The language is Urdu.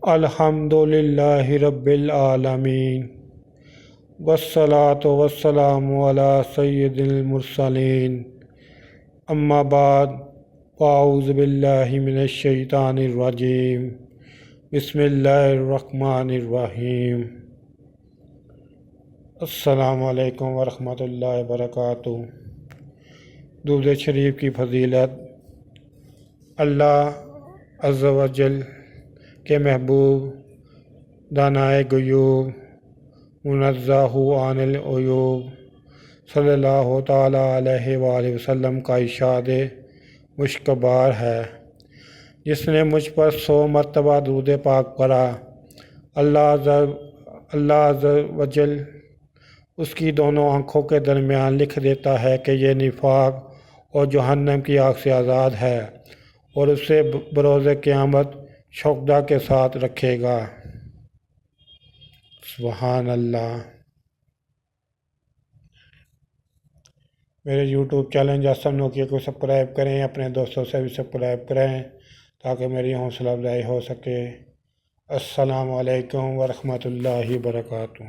الحمدللہ رب العالمین والصلاة والسلام علی سید المرسلین اما بعد فاعوذ باللہ من الشیطان الرجیم بسم اللہ الرحمن الرحیم السلام علیکم ورحمۃ اللہ وبرکاتہ۔ درود شریف کی فضیلت اللہ عز و جل کے محبوب دانائے غیوب منزہ عن العیوب صلی اللہ تعالیٰ علیہ وآلہ وسلم کا ارشاد مشکبار ہے، جس نے مجھ پر 100 مرتبہ درود پاک پڑھا، اللہ عز و جل اس کی دونوں آنکھوں کے درمیان لکھ دیتا ہے کہ یہ نفاق اور جہنم کی آگ سے آزاد ہے، اور اسے بروز قیامت شہداء کے ساتھ رکھے گا۔ سبحان اللہ۔ میرے یوٹیوب چینل جاسم نوکیہ کو سبسکرائب کریں، اپنے دوستوں سے بھی سبسکرائب کریں تاکہ میری حوصلہ افزائی ہو سکے۔ السلام علیکم ورحمۃ اللہ وبرکاتہ۔